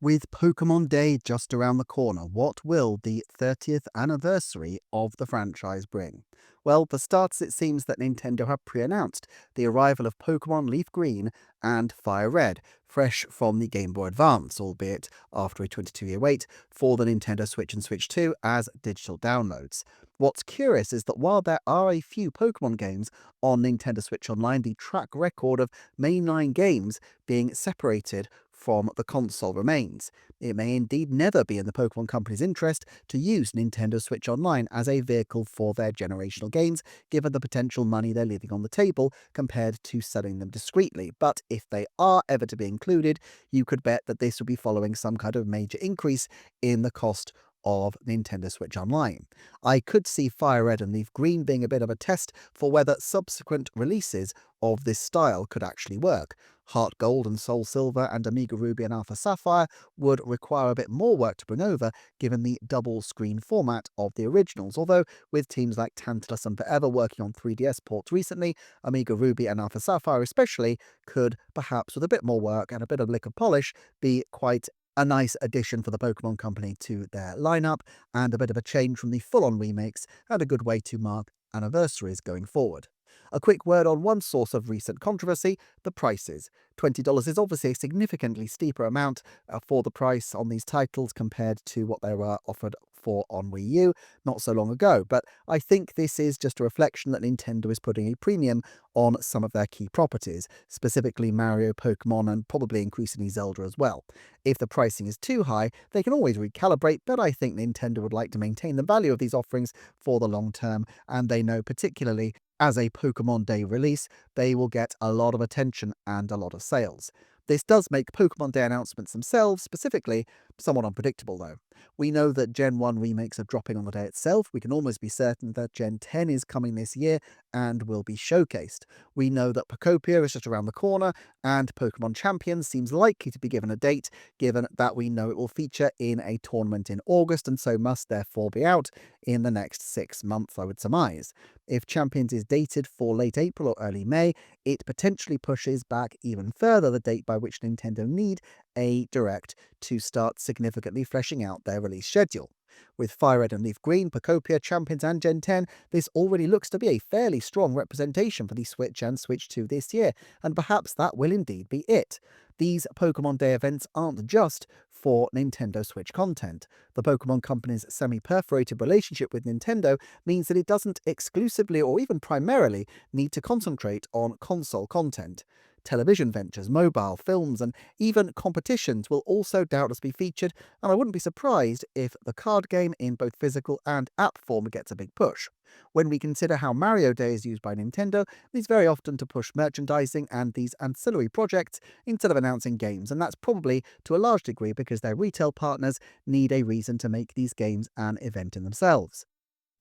With Pokémon Day just around the corner, what will the 30th anniversary of the franchise bring? Well, for starters, it seems that Nintendo have pre-announced the arrival of Pokémon Leaf Green and Fire Red, fresh from the Game Boy Advance, albeit after a 22-year wait, for the Nintendo Switch and Switch 2 as digital downloads. What's curious is that while there are a few Pokémon games on Nintendo Switch Online, the track record of mainline games being separated from the console remains. It may indeed never be in the Pokemon Company's interest to use Nintendo Switch Online as a vehicle for their generational games, given the potential money they're leaving on the table compared to selling them discreetly. But if they are ever to be included, you could bet that this will be following some kind of major increase in the cost of Nintendo Switch Online. I could see Fire Red and Leaf Green being a bit of a test for whether subsequent releases of this style could actually work. Heart Gold and Soul Silver and Omega Ruby and Alpha Sapphire would require a bit more work to bring over, given the double screen format of the originals, although with teams like Tantalus and Forever working on 3DS ports recently, Omega Ruby and Alpha Sapphire especially could, perhaps with a bit more work and a bit of lick of polish, be quite a nice addition for the Pokemon Company to their lineup, and a bit of a change from the full-on remakes, and a good way to mark anniversaries going forward. A quick word on one source of recent controversy: the prices. $20 is obviously a significantly steeper amount for the price on these titles compared to what they were offered for on Wii U not so long ago, but I think this is just a reflection that Nintendo is putting a premium on some of their key properties, specifically Mario, Pokemon, and probably increasingly Zelda as well. If the pricing is too high, they can always recalibrate, but I think Nintendo would like to maintain the value of these offerings for the long term, and they know particularly as a Pokémon Day release, they will get a lot of attention and a lot of sales. This does make Pokémon Day announcements themselves, specifically, somewhat unpredictable though. We know that Gen 1 remakes are dropping on the day itself. We can almost be certain that Gen 10 is coming this year and will be showcased. We know that Pokopia is just around the corner, and Pokémon Champions seems likely to be given a date, given that we know it will feature in a tournament in August and so must therefore be out in the next 6 months, I would surmise. If Champions is dated for late April or early May, it potentially pushes back even further the date by which Nintendo need a Direct to start significantly fleshing out their release schedule. With Fire Red and Leaf Green, Pokopia, Champions and Gen 10, this already looks to be a fairly strong representation for the Switch and Switch 2 this year, and perhaps that will indeed be it. These Pokemon Day events aren't just for Nintendo Switch content. The Pokemon Company's semi-perforated relationship with Nintendo means that it doesn't exclusively or even primarily need to concentrate on console content. Television ventures, mobile, films, and even competitions will also doubtless be featured, and I wouldn't be surprised if the card game in both physical and app form gets a big push. When we consider how Mario Day is used by Nintendo, it is very often to push merchandising and these ancillary projects instead of announcing games, and that's probably to a large degree because their retail partners need a reason to make these games an event in themselves.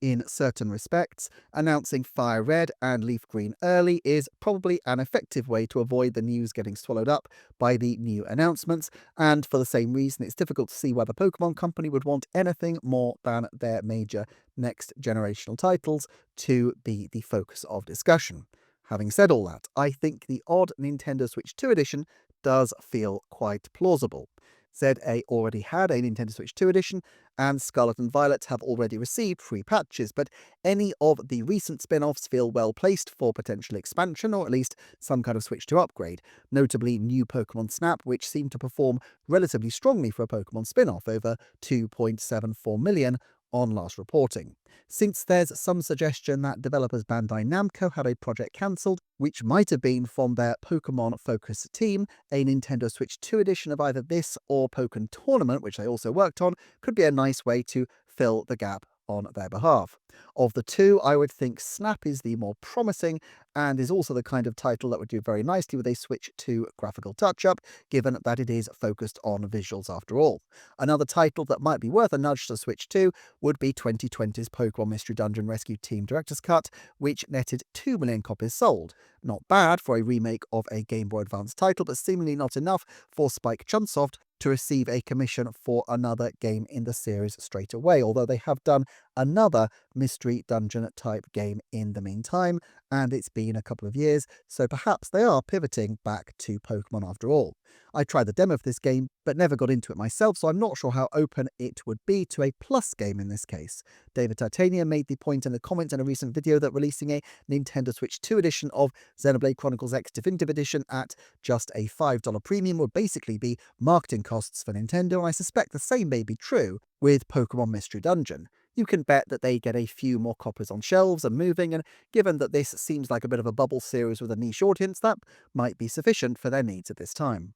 In certain respects, announcing Fire Red and Leaf Green early is probably an effective way to avoid the news getting swallowed up by the new announcements, and for the same reason it's difficult to see why the Pokemon Company would want anything more than their major next generational titles to be the focus of discussion. Having said all that, I think the odd Nintendo Switch 2 edition does feel quite plausible. ZA already had a Nintendo Switch 2 edition, and Scarlet and Violet have already received free patches, but any of the recent spin-offs feel well placed for potential expansion, or at least some kind of Switch 2 upgrade, notably new Pokemon Snap, which seemed to perform relatively strongly for a Pokemon spin-off, over 2.74 million on last reporting. Since there's some suggestion that developers Bandai Namco had a project cancelled, which might have been from their Pokemon-focused team, a Nintendo Switch 2 edition of either this or Pokken Tournament, which they also worked on, could be a nice way to fill the gap on their behalf. Of the two, I would think Snap is the more promising, and is also the kind of title that would do very nicely with a Switch 2 graphical touch-up, given that it is focused on visuals after all. Another title that might be worth a nudge to Switch 2 would be 2020's Pokemon Mystery Dungeon Rescue Team Director's Cut, which netted 2 million copies sold. Not bad for a remake of a Game Boy Advance title, but seemingly not enough for Spike Chunsoft to receive a commission for another game in the series straight away, although they have done another mystery dungeon type game in the meantime, and it's been a couple of years, so perhaps they are pivoting back to Pokemon after all. I tried the demo of this game, but never got into it myself, so I'm not sure how open it would be to a Plus game in this case. David Titania made the point in a comment in a recent video that releasing a Nintendo Switch 2 edition of Xenoblade Chronicles X Definitive Edition at just a $5 premium would basically be marketing costs for Nintendo, and I suspect the same may be true with Pokemon Mystery Dungeon. You can bet that they get a few more copies on shelves and moving, and given that this seems like a bit of a bubble series with a niche audience, that might be sufficient for their needs at this time.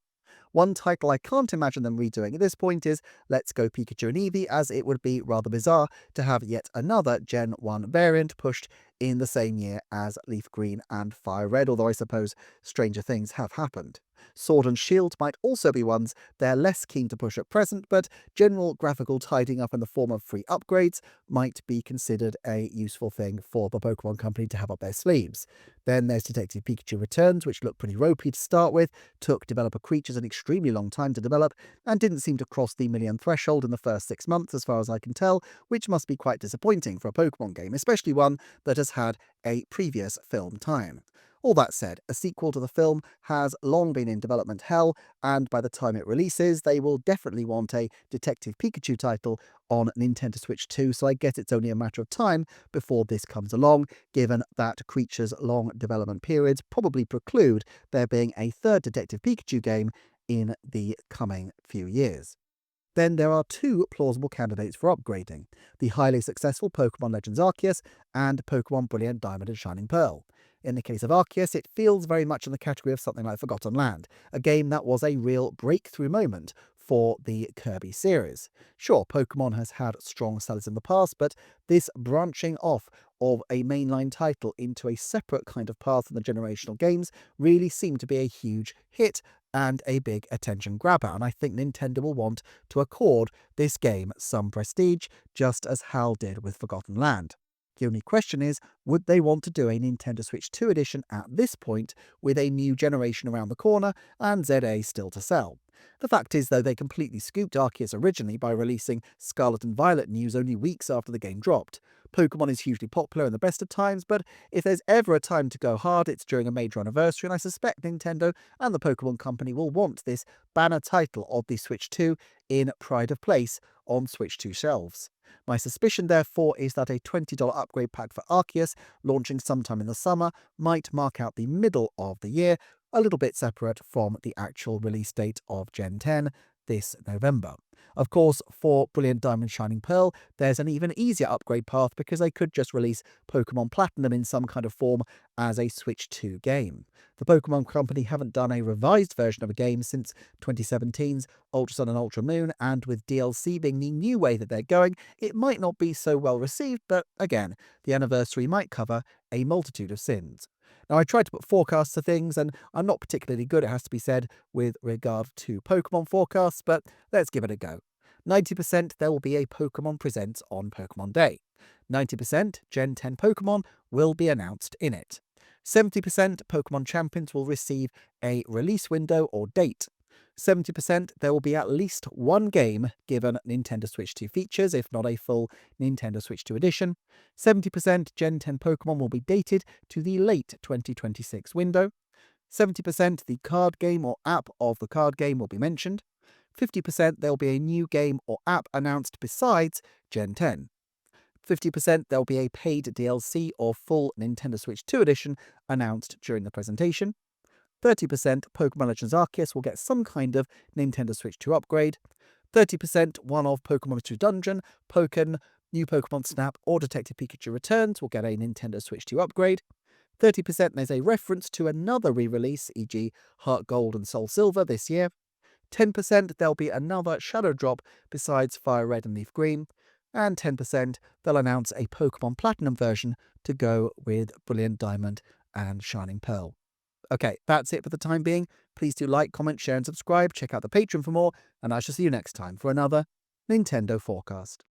One title I can't imagine them redoing at this point is Let's Go Pikachu and Eevee, as it would be rather bizarre to have yet another Gen 1 variant pushed in the same year as Leaf Green and Fire Red, although I suppose stranger things have happened. Sword and Shield might also be ones they're less keen to push at present, but general graphical tidying up in the form of free upgrades might be considered a useful thing for the Pokemon Company to have up their sleeves. Then there's Detective Pikachu Returns, which looked pretty ropey to start with, took developer Creatures an extremely long time to develop, and didn't seem to cross the million threshold in the first 6 months as far as I can tell, which must be quite disappointing for a Pokemon game, especially one that has had a previous film tie-in. All that said, a sequel to the film has long been in development hell, and by the time it releases, they will definitely want a Detective Pikachu title on Nintendo Switch 2, so I guess it's only a matter of time before this comes along, given that Creature's long development periods probably preclude there being a third Detective Pikachu game in the coming few years. Then there are two plausible candidates for upgrading, the highly successful Pokémon Legends Arceus and Pokémon Brilliant Diamond and Shining Pearl. In the case of Arceus, it feels very much in the category of something like Forgotten Land, a game that was a real breakthrough moment for the Kirby series. Sure, Pokemon has had strong sellers in the past, but this branching off of a mainline title into a separate kind of path in the generational games really seemed to be a huge hit and a big attention grabber, and I think Nintendo will want to accord this game some prestige, just as HAL did with Forgotten Land. The only question is, would they want to do a Nintendo Switch 2 edition at this point, with a new generation around the corner and ZA still to sell? The fact is, though, they completely scooped Arceus originally by releasing Scarlet and Violet news only weeks after the game dropped. Pokemon is hugely popular in the best of times, but if there's ever a time to go hard, it's during a major anniversary, and I suspect Nintendo and the Pokemon Company will want this banner title of the Switch 2 in pride of place on Switch 2 shelves. My suspicion, therefore, is that a $20 upgrade pack for Arceus, launching sometime in the summer, might mark out the middle of the year, a little bit separate from the actual release date of Gen 10 this November. Of course, for Brilliant Diamond Shining Pearl, there's an even easier upgrade path because they could just release Pokemon Platinum in some kind of form as a Switch 2 game. The Pokemon Company haven't done a revised version of a game since 2017's Ultra Sun and Ultra Moon, and with DLC being the new way that they're going, it might not be so well received, but again, the anniversary might cover a multitude of sins. Now, I tried to put forecasts to things, and I'm not particularly good, it has to be said, with regard to Pokemon forecasts, but let's give it a go. 90% there will be a Pokemon Presents on Pokemon Day. 90% Gen 10 Pokemon will be announced in it. 70% Pokemon Champions will receive a release window or date. 70% there will be at least one game given Nintendo Switch 2 features, if not a full Nintendo Switch 2 edition. 70% Gen 10 Pokemon will be dated to the late 2026 window. 70% the card game or app of the card game will be mentioned. 50% there will be a new game or app announced besides Gen 10. 50% there will be a paid DLC or full Nintendo Switch 2 edition announced during the presentation. 30% Pokemon Legends Arceus will get some kind of Nintendo Switch 2 upgrade. 30% one-off Pokemon Mystery Dungeon, New Pokemon Snap, or Detective Pikachu Returns will get a Nintendo Switch 2 upgrade. 30% there's a reference to another re-release, e.g. Heart Gold and Soul Silver this year. 10% there'll be another Shadow Drop besides Fire Red and Leaf Green. And 10% they'll announce a Pokemon Platinum version to go with Brilliant Diamond and Shining Pearl. Okay, that's it for the time being. Please do like, comment, share and subscribe. Check out the Patreon for more, and I shall see you next time for another Nintendo Forecast.